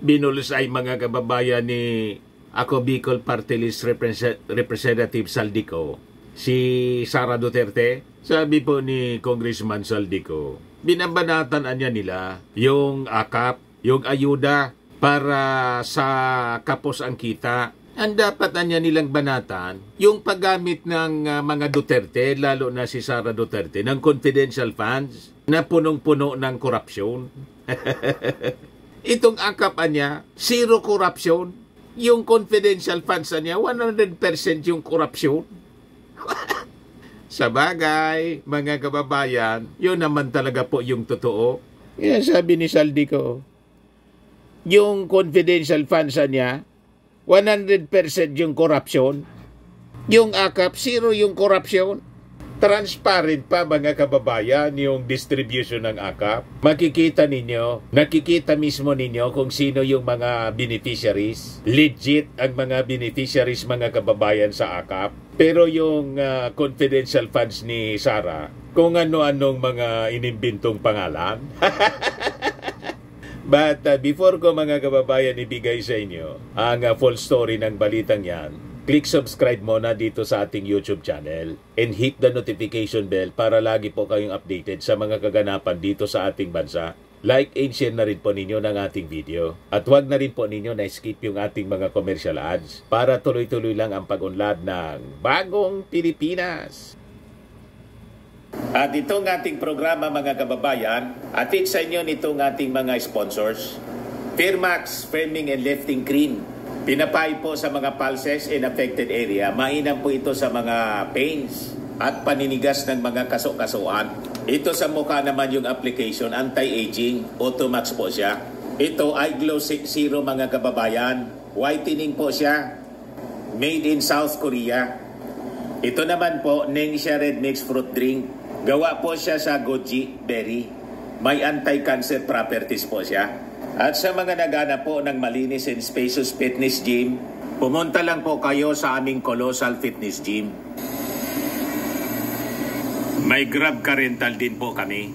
binulusay mga kababayan ni ako Bicol Party List Representative Saldico, si Sara Duterte. Sabi po ni Congressman Saldico, binabanatan niya nila yung AKAP, yung ayuda para sa kapos ang kita. Ang dapat niya nilang banatan, yung paggamit ng mga Duterte, lalo na si Sara Duterte, ng confidential funds na punong-puno ng korupsyon. Itong AKAP niya, zero corruption. Yung confidential funds niya, 100% yung korupsyon. Sa bagay, mga kababayan, yun naman talaga po yung totoo. Kaya sabi ni Saldico, yung confidential funds niya, 100% yung korupsyon. Yung AKAP, zero yung korupsyon. Transparent pa mga kababayan yung distribution ng AKAP. Makikita ninyo, nakikita mismo ninyo kung sino yung mga beneficiaries. Legit ang mga beneficiaries mga kababayan sa AKAP. Pero yung confidential funds ni Sara, kung ano-anong mga inimbintong pangalan. But before ko mga kababayan ibigay sa inyo ang full story ng balitang yan, click subscribe muna dito sa ating YouTube channel and hit the notification bell para lagi po kayong updated sa mga kaganapan dito sa ating bansa. Like and share na rin po ninyo ng ating video. At huwag na rin po ninyo na skip yung ating mga commercial ads para tuloy-tuloy lang ang pag-unlad ng Bagong Pilipinas. At itong ating programa mga kababayan, atid sa inyo nitong ating mga sponsors. Firmax Firming and Lifting Cream. Pinapay po sa mga pulses in affected area. Mainam po ito sa mga pains at paninigas ng mga kaso-kasuan. Ito sa mukha naman yung application, anti-aging, Automax po siya. Ito ay Glow Zero mga kababayan. Whitening po siya. Made in South Korea. Ito naman po, Ningxia Red Mix Fruit Drink. Gawa po siya sa goji berry. May anti-cancer properties po siya. At sa mga nagana po ng malinis and spacious fitness gym, pumunta lang po kayo sa aming Colossal Fitness Gym. May Grab car rental din po kami.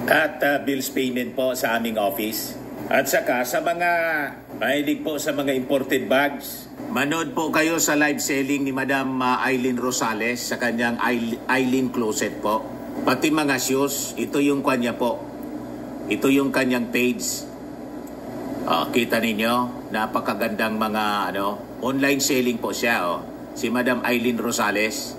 At bills payment po sa aming office. At saka sa mga mahilig po sa mga imported bags, manood po kayo sa live selling ni Madam Aileen Rosales sa kanyang Aileen Closet po. Pati mga shoes, ito yung kanya po. Ito yung kanyang page. Kita ninyo, napakagandang mga online selling po siya. Si Madam Aileen Rosales.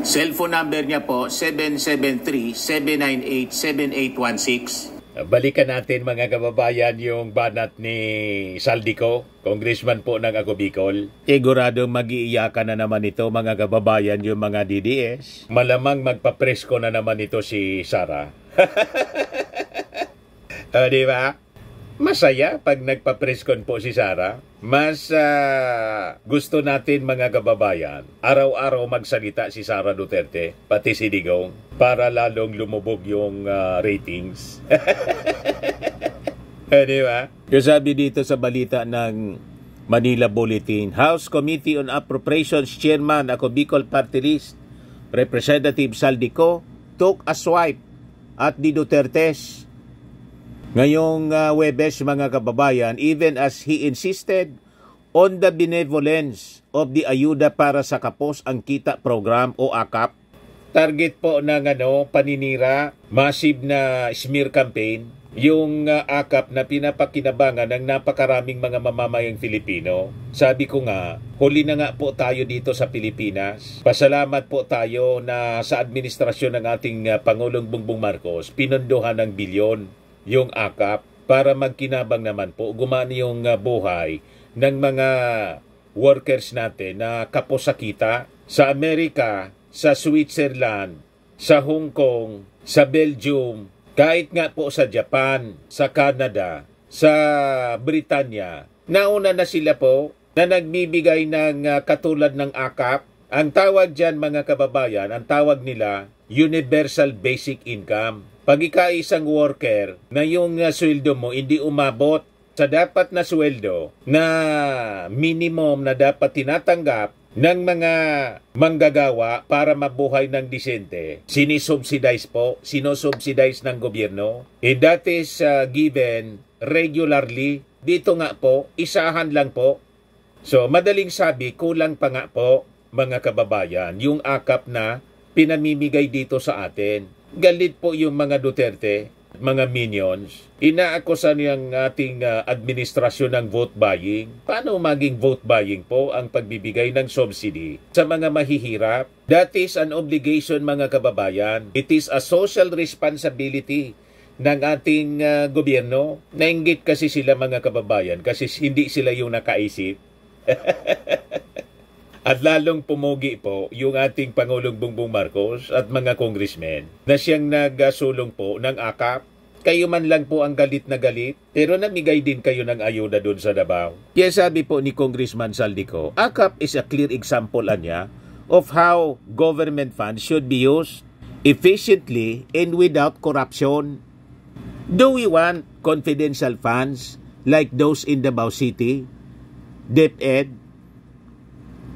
Cellphone number niya po, 773-798-7816. Balikan natin mga kababayan yung banat ni Saldico, congressman po ng Ako Bicol. Siguradong mag-iiyakan na naman ito mga kababayan yung mga DDS. Malamang magpapresko na naman ito si Sara. Di ba? Masaya pag nagpapreskon po si Sara. Mas gusto natin mga kababayan, araw-araw magsalita si Sara Duterte, pati si Digong, para lalong lumubog yung ratings. Di ba? Yung sabi dito sa balita ng Manila Bulletin, House Committee on Appropriations Chairman Ako Bicol Party List Representative Saldico took a swipe at di Dutertes ngayong Huwebes mga kababayan, even as he insisted on the benevolence of the Ayuda para sa Kapos ang Kita Program o AKAP. Target po ng paninira, massive na smear campaign, yung AKAP na pinapakinabangan ng napakaraming mga mamamayang Filipino. Sabi ko nga, huli na nga po tayo dito sa Pilipinas. Pasalamat po tayo na sa administrasyon ng ating Pangulong Bongbong Marcos, pinondohan ng bilyon yung AKAP para magkinabang naman po gumana yung buhay ng mga workers natin na kapos sa kita sa Amerika, sa Switzerland, sa Hong Kong, sa Belgium, kahit nga po sa Japan, sa Canada, sa Britanya. Nauna na sila po na nagbibigay ng katulad ng AKAP. Ang tawag dyan mga kababayan, ang tawag nila Universal Basic Income. Pag ika-isang worker na yung sweldo mo hindi umabot sa dapat na sweldo na minimum na dapat tinatanggap ng mga manggagawa para mabuhay ng disente, sinisubsidize po, sinosubsidize ng gobyerno. And that is given regularly. Dito nga po, isahan lang po. So, madaling sabi, kulang pa nga po, mga kababayan, yung akap na pinamimigay dito sa atin. Galit po yung mga Duterte, mga minions. Inaakusan yung ating administrasyon ng vote buying. Paano maging vote buying po ang pagbibigay ng subsidy sa mga mahihirap? That is an obligation, mga kababayan. It is a social responsibility ng ating gobyerno. Nainggit kasi sila, mga kababayan, kasi hindi sila yung nakaisip. At lalong pumugi po yung ating Pangulong Bongbong Marcos at mga congressmen na siyang nagsulong po ng akap. Kayo man lang po ang galit na galit, pero namigay din kayo ng ayuda doon sa Davao. Kaya sabi po ni Congressman Saldico, akap is a clear example anya of how government funds should be used efficiently and without corruption. Do we want confidential funds like those in Davao City, DepEd,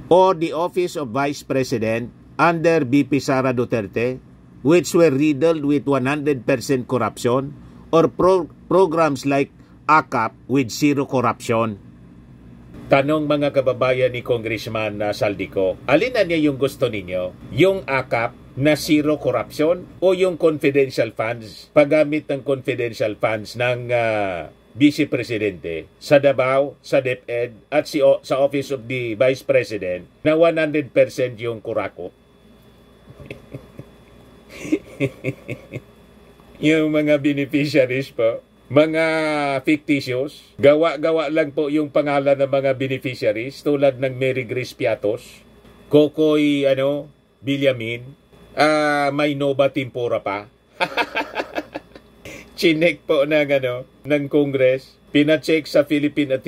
or the Office of Vice President under BP Sara Duterte, which were riddled with 100% corruption, or programs like AKAP with zero corruption? Tanong, mga kababayan, ni Congressman Saldico, alin na niya yung gusto ninyo? Yung AKAP na zero corruption o yung confidential funds? Paggamit ng confidential funds ng Vice Presidente sa Davao, sa DepEd at sa Office of the Vice President na 100% yung kurako. Yung mga beneficiaries po, mga fictitious, gawa-gawa lang po yung pangalan ng mga beneficiaries tulad ng Mary Grace Piatos, Kokoy Villamin, may Nova Tempora pa. Chinek po ng Congress, pina-check sa Philippine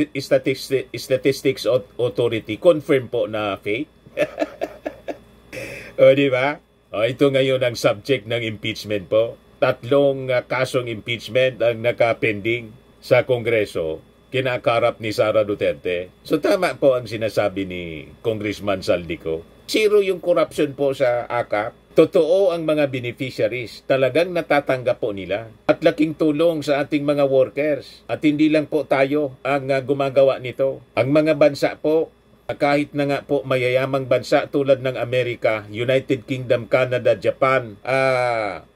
Statistics Authority, confirm po na fake. O, di ba? O, ito ngayon ang subject ng impeachment po. 3 kasong impeachment ang nakapending sa Kongreso, kinakarap ni Sara Duterte. So tama po ang sinasabi ni Congressman Saldico. Zero yung corruption po sa AKAP. Totoo ang mga beneficiaries. Talagang natatanggap po nila. At laking tulong sa ating mga workers. At hindi lang po tayo ang gumagawa nito. Ang mga bansa po, kahit na nga po mayayamang bansa tulad ng Amerika, United Kingdom, Canada, Japan,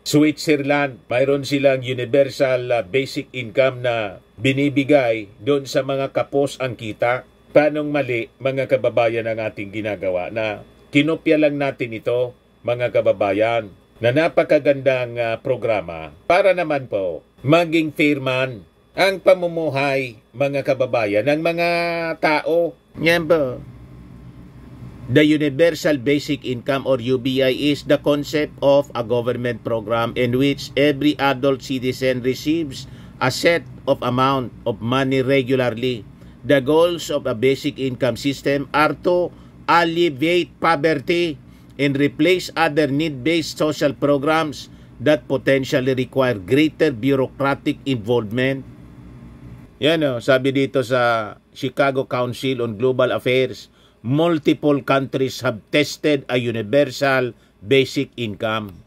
Switzerland, mayroon silang universal basic income na binibigay doon sa mga kapos ang kita. Paanong mali, mga kababayan, ang ating ginagawa na kinopya lang natin ito, mga kababayan, na napakagandang programa para naman po maging fair man ang pamumuhay, mga kababayan, ng mga tao. Yan po. The Universal Basic Income or UBI is the concept of a government program in which every adult citizen receives a set of amount of money regularly. The goals of a basic income system are to alleviate poverty and replace other need-based social programs that potentially require greater bureaucratic involvement. Yan sabi dito sa Chicago Council on Global Affairs, multiple countries have tested a universal basic income.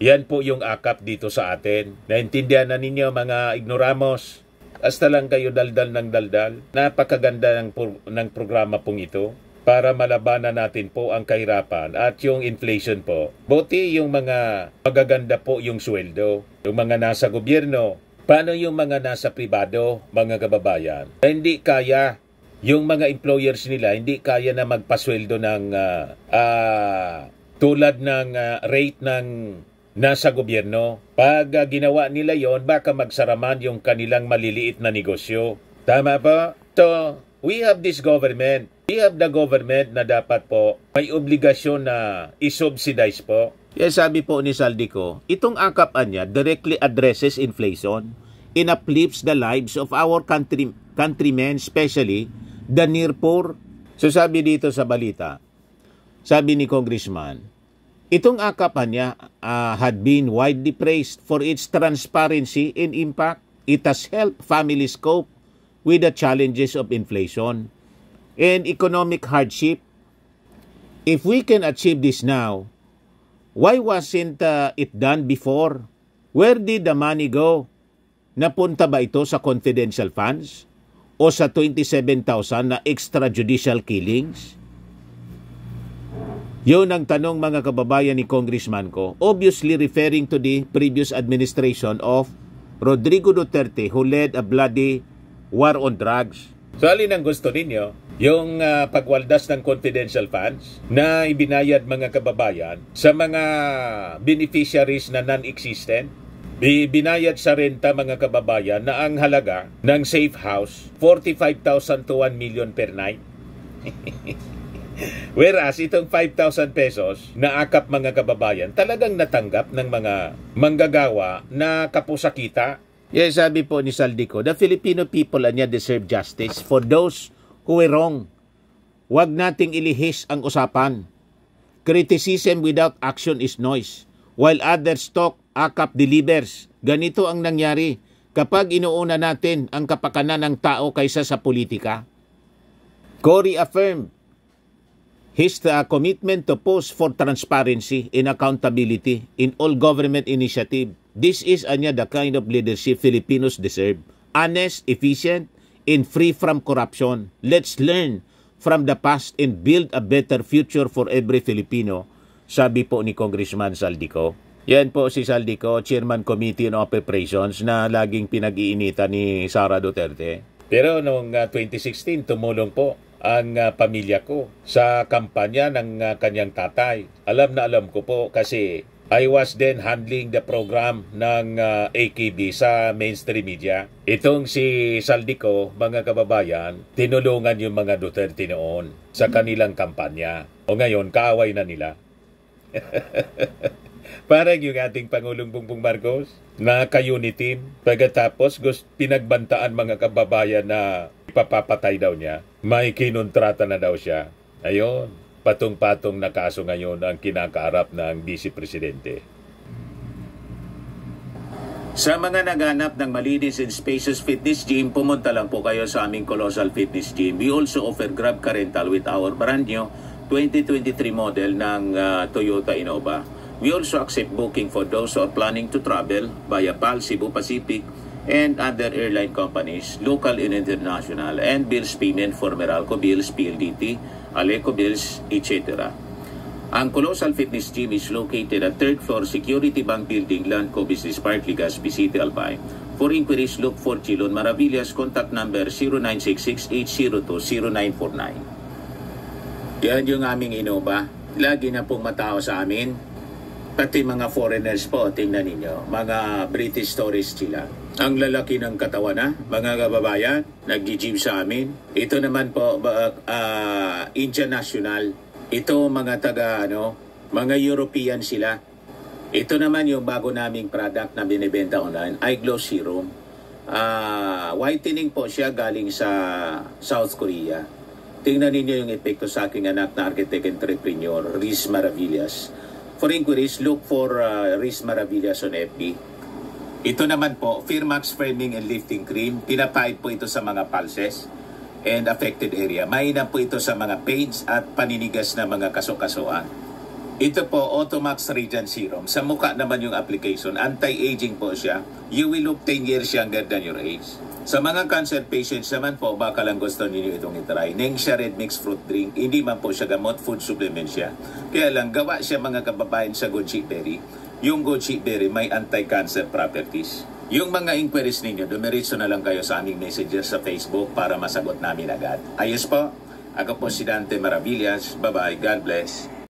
Yan po yung akap dito sa atin. Naintindihan na ninyo, mga ignoramos. Hasta lang kayo daldal ng daldal. Napakaganda ng programa pong ito para malabanan natin po ang kahirapan at yung inflation po. Buti yung mga magaganda po yung sweldo. Yung mga nasa gobyerno. Paano yung mga nasa pribado, mga kababayan? Hindi kaya, yung mga employers nila, hindi kaya na magpasweldo ng tulad ng rate ng nasa gobyerno. Pag ginawa nila yon, baka magsaraman yung kanilang maliliit na negosyo. Tama po? So, we have this government. We have the government na dapat po may obligasyon na isubsidize po. Kaya sabi po ni Saldico, itong akapan niya directly addresses inflation and uplifts the lives of our countrymen, especially the near poor. So sabi dito sa balita, sabi ni Congressman, itong akapan niya had been widely praised for its transparency and impact. It has helped families cope with the challenges of inflation and economic hardship If we can achieve this now, why wasn't it done before? Where did the money go? Napunta ba ito sa confidential funds o sa 27,000 na extrajudicial killings? Yun ang tanong mga kababayan ni Congressman ko, obviously referring to the previous administration of Rodrigo Duterte who led a bloody war on drugs. So alin ang gusto ninyo? Yung pagwaldas ng confidential funds na ibinayad mga kababayan sa mga beneficiaries na non-existent? Binayad sa renta mga kababayan na ang halaga ng safe house 45,000 to 1 million per night. Whereas itong 5,000 pesos na akap mga kababayan talagang natanggap ng mga manggagawa na kapusakita. Yes, sabi po ni Saldico, the Filipino people anya deserve justice for those who were wrong. Huwag nating ilihis ang usapan. Criticism without action is noise. While others talk, akap delivers. Ganito ang nangyari kapag inuuna natin ang kapakanan ng tao kaysa sa politika. Cory affirmed his commitment to push for transparency and accountability in all government initiative. This is the kind of leadership Filipinos deserve. Honest, efficient, and free from corruption. Let's learn from the past and build a better future for every Filipino. Sabi po ni Congressman Saldico. Yan po si Saldico, Chairman Committee on Operations na laging pinag-iinitan ni Sara Duterte. Pero noong 2016, tumulong po ang pamilya ko sa kampanya ng kanyang tatay. Alam na alam ko po kasi I was then handling the program ng AKB sa mainstream media. Itong si Saldico, mga kababayan, tinulungan yung mga Duterte noon sa kanilang kampanya. O ngayon, kaaway na nila. Parang yung ating Pangulong Bongbong Marcos na ka-unity team. Pagkatapos pinagbantaan mga kababayan na ipapapatay daw niya. May kinontrata na daw siya. Ayun, patong-patong na kaso ngayon ang kinakaharap ng Vice Presidente. Sa mga naghanap ng malinis and spacious fitness gym, pumunta lang po kayo sa aming Colossal Fitness Gym. We also offer Grab Car Rental with our brand new 2023 model ng Toyota Innova. We also accept booking for those who are planning to travel via PAL, Cebu Pacific, and other airline companies, local and international, and bills payment for Meralco Bills, PLDT, Aleco Bills, etc. Ang Colossal Fitness Gym is located at 3rd floor Security Bank Building, Landco Business Park, Legazpi City, Albay. For inquiries, look for Chilon Maravillas. Contact number 0966-802-0949. Yan yung aming Innova. Lagi na pong matao sa amin. Pati mga foreigners po, tingnan ninyo, mga British tourists sila. Ang lalaki ng katawan na, mga kababayan, nag-gym sa amin. Ito naman po, Indian National. Ito mga mga European sila. Ito naman yung bago naming product na binibenta online, Eye Glow Serum. Whitening po siya galing sa South Korea. Tingnan ninyo yung epekto sa aking anak na architect entrepreneur, Riz Maravillas. For inquiries, look for Riz Maravillas on FB. Ito naman po, Firmax Framing and Lifting Cream. Pinapahid po ito sa mga pulses and affected area. Mainam po ito sa mga pains at paninigas na mga kaso-kasuan. Ito po, Automax Radiant Serum. Sa mukha naman yung application. Anti-aging po siya. You will look 10 years younger than your age. Sa mga cancer patients naman po, baka lang gusto ninyo itong itry. Nengxia Red Mix Fruit Drink. Hindi man po siya gamot, food supplement siya. Kaya lang, gawa siya mga kababayan sa goji berry. Yung goji berry may anti-cancer properties. Yung mga inquiries ninyo, dumiritso na lang kayo sa aming messages sa Facebook para masagot namin agad. Ayos po, ako po si Dante Maravillas. Bye-bye. God bless.